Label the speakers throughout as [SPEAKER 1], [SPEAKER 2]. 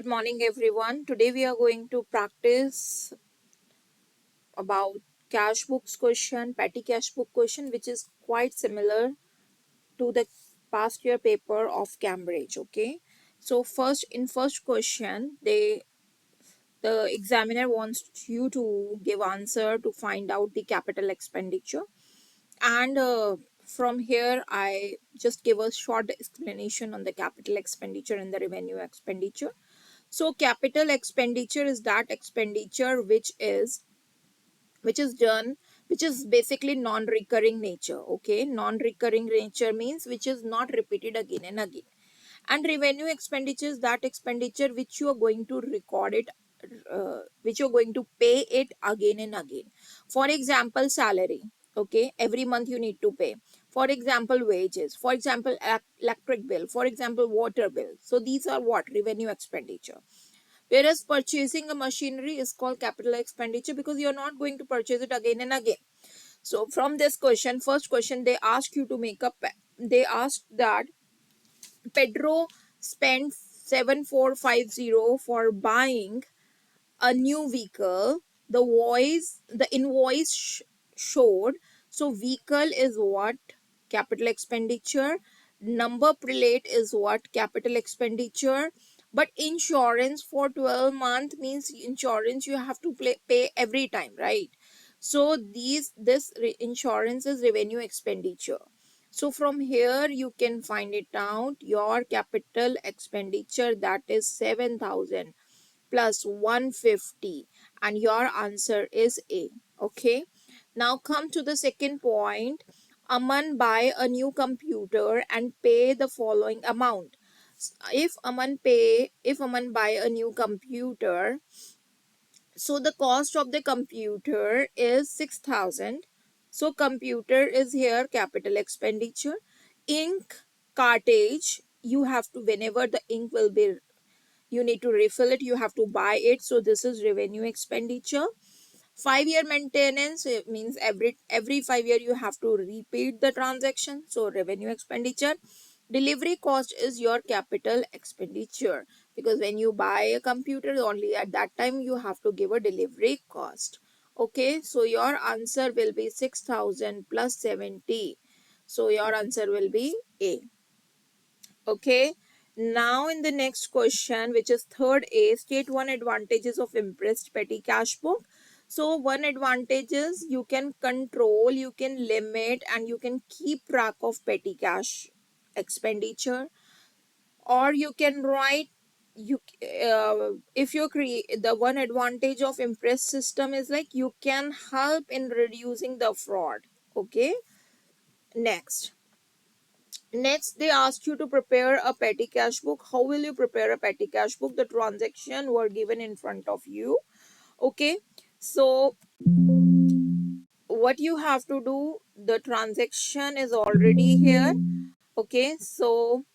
[SPEAKER 1] Good morning, everyone. Today we are going to practice about cash books question, petty cash book question, which is quite similar to the past year paper of Cambridge. Okay, so first question, the examiner wants you to give answer to find out the capital expenditure, and from here I just give a short explanation on the capital expenditure and the revenue expenditure. So capital expenditure is that expenditure which is done, which is basically non-recurring nature. Okay, non-recurring nature means which is not repeated again and again. And revenue expenditure is that expenditure which you are going to record it, which you're going to pay it again and again. For example, salary. Okay, every month you need to pay. For example, wages. For example, electric bill. For example, water bill. So these are what revenue expenditure. Whereas purchasing a machinery is called capital expenditure because you're not going to purchase it again and again. So from this question, first question, they ask you to make a they asked that Pedro spent 7450 for buying a new vehicle. The invoice showed. So vehicle is what? Capital expenditure. Number plate is what? Capital expenditure. But insurance for 12 month means insurance you have to pay every time, right? So insurance is revenue expenditure. So from here you can find it out. Your capital expenditure, that is 7,000 plus 150, and your answer is A. Okay, now come to the second point. Aman buy a new computer and pay the following amount. If Aman buy a new computer, so the cost of the computer is 6,000. So computer is here capital expenditure. Ink cartridge, you have to, whenever the ink will be, you need to refill it, you have to buy it, so this is revenue expenditure. 5 year maintenance, it means every 5 year you have to repeat the transaction, so revenue expenditure. Delivery cost is your capital expenditure because when you buy a computer, only at that time you have to give a delivery cost. Okay, so your answer will be 6,000 plus 70, so your answer will be A. Okay, now in the next question, which is third A, state one advantages of impressed petty cash book. So one advantage is you can control, you can limit, and you can keep track of petty cash expenditure. Or you can write, if you create, the one advantage of impress system is like you can help in reducing the fraud. Okay, next. Next, they ask you to prepare a petty cash book. How will you prepare a petty cash book? The transaction were given in front of you. Okay, so what you have to do, the transaction is already here. Okay, so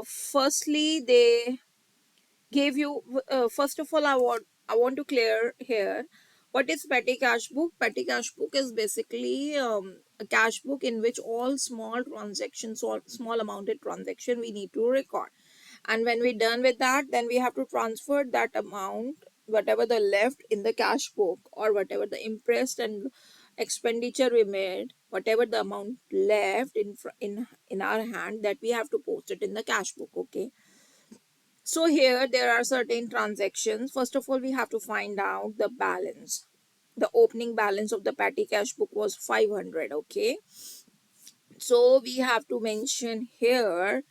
[SPEAKER 1] firstly, they gave you, first of all, I want to clear here what is petty cash book. Petty cash book is basically a cash book in which all small transactions or small amounted transaction we need to record, and when we're done with that, then we have to transfer that amount, whatever the left in the cash book, or whatever the impressed and expenditure we made, whatever the amount left in our hand, that we have to post it in the cash book. Okay, so here there are certain transactions. First of all, we have to find out the balance. The opening balance of the petty cash book was 500. Okay, so we have to mention here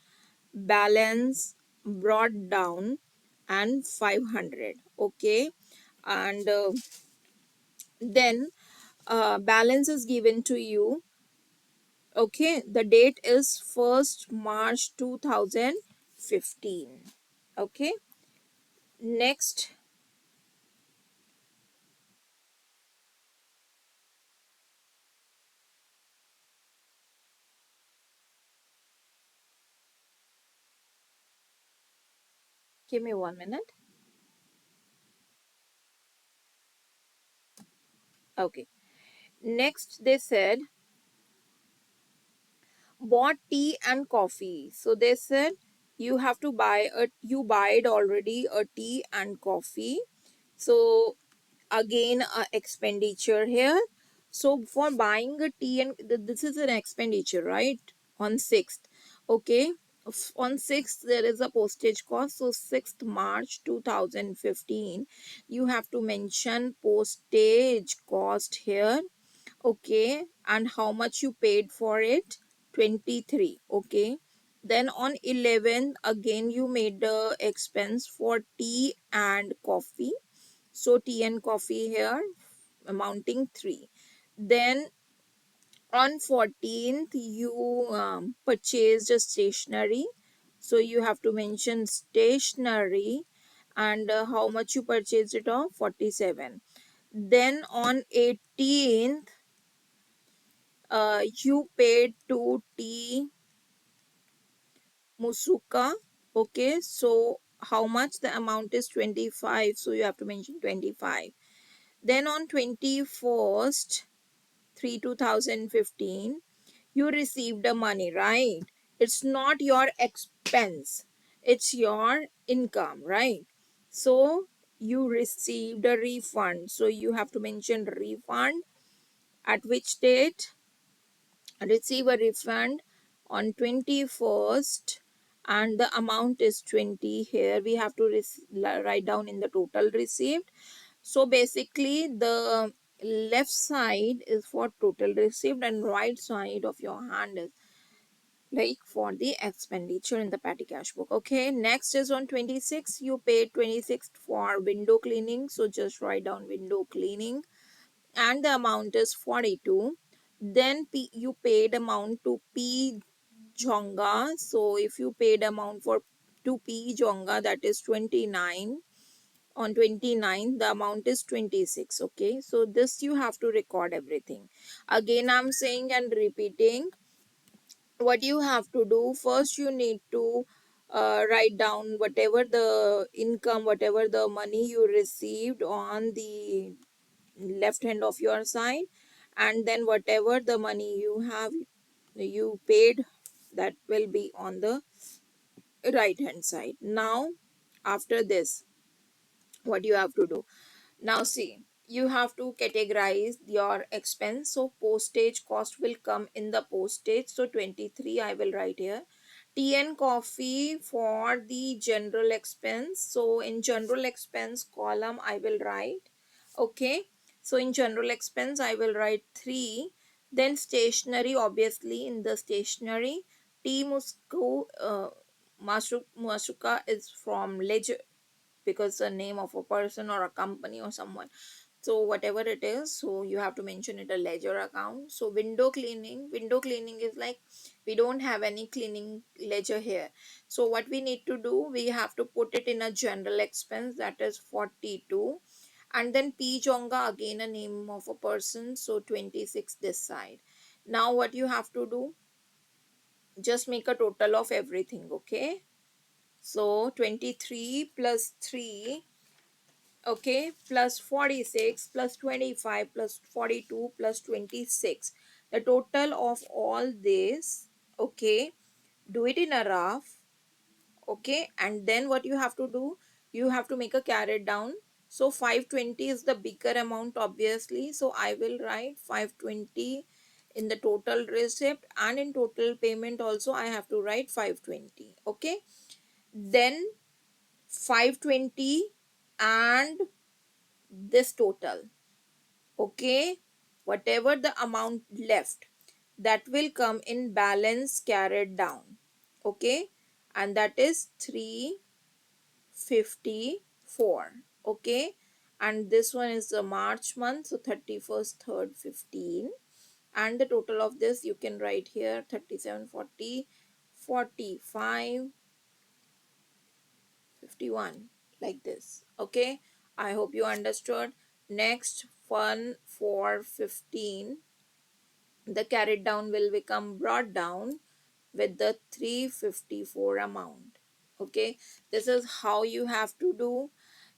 [SPEAKER 1] balance brought down and 500. Okay, and then balance is given to you. Okay, the date is 1st March 2015. Okay, next. Give me 1 minute. Okay, next they said bought tea and coffee. So they said you have to buy a, you buy it already a tea and coffee. So again a expenditure here. So for buying a tea and this is an expenditure, right? On 6th, okay. On 6th there is a postage cost, so 6th March 2015 you have to mention postage cost here, okay, and how much you paid for it, 23, okay. Then on 11th again you made the expense for tea and coffee, so tea and coffee here amounting 3. Then on 14th you purchased a stationery, so you have to mention stationery and how much you purchased it of 47. Then on 18th you paid to tea musuka, okay, so how much, the amount is 25, so you have to mention 25. Then on 21st 3 2015 you received the money, right? It's not your expense, it's your income, right? So you received a refund, so you have to mention refund, at which date receive a refund on 21st, and the amount is 20. Here we have to write down in the total received. So basically the left side is for total received and right side of your hand is like for the expenditure in the petty cash book. Okay, next is on 26, you paid 26 for window cleaning, so just write down window cleaning and the amount is 42. Then you paid amount to P Jonga, so if you paid amount for to P Jonga, that is 29. On 29 the amount is 26, okay. So this you have to record everything. Again I'm saying and repeating, what you have to do, first you need to write down whatever the income, whatever the money you received on the left hand of your side, and then whatever the money you have you paid, that will be on the right hand side. Now after this what you have to do, now see, you have to categorize your expense. So postage cost will come in the postage, so 23 I will write here. Tea and coffee for the general expense, so in general expense column I will write, okay. So in general expense I will write 3. Then stationery, obviously in the stationery, tea musco masuka is from ledger, because the name of a person or a company or someone, so whatever it is, so you have to mention it a ledger account. So window cleaning, window cleaning is like we don't have any cleaning ledger here, so what we need to do, we have to put it in a general expense, that is 42. And then P Jonga, again a name of a person, so 26 this side. Now what you have to do, just make a total of everything, okay. So 23 plus 3, okay, plus 46 plus 25 plus 42 plus 26, the total of all this, okay. Do it in a rough, okay, and then what you have to do, you have to make a carrot down. So 520 is the bigger amount, obviously, so I will write 520 in the total receipt, and in total payment also I have to write 520, okay. Then 520 and this total, okay, whatever the amount left, that will come in balance carried down, okay, and that is 354, okay. And this one is the March month, so 31st 3rd 15, and the total of this you can write here 37 40 45 51, like this, okay. I hope you understood. Next, fun for 15, the carried down will become brought down with the 354 amount, okay. This is how you have to do.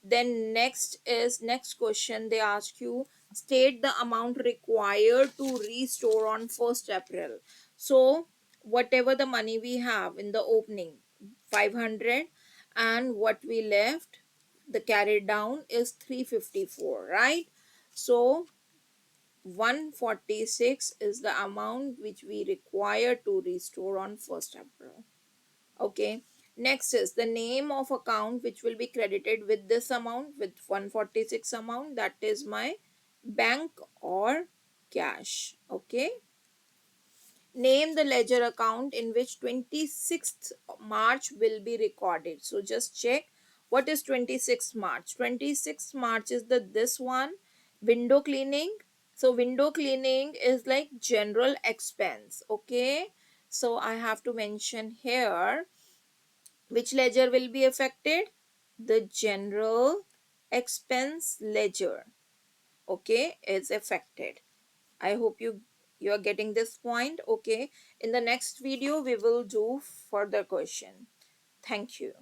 [SPEAKER 1] Then next is, next question they ask you, state the amount required to restore on 1st April. So whatever the money we have in the opening, 500, and what we left, the carried down, is 354, right? So 146 is the amount which we require to restore on 1st April. Okay, next is the name of account which will be credited with this amount, with 146 amount, that is my bank or cash. Okay, name the ledger account in which 26th March will be recorded. So just check what is 26th March. 26th March is the this one, window cleaning. So window cleaning is like general expense. Okay, so I have to mention here which ledger will be affected, the general expense ledger. Okay, is affected. I hope you are getting this point. Okay, in the next video we will do further question. Thank you.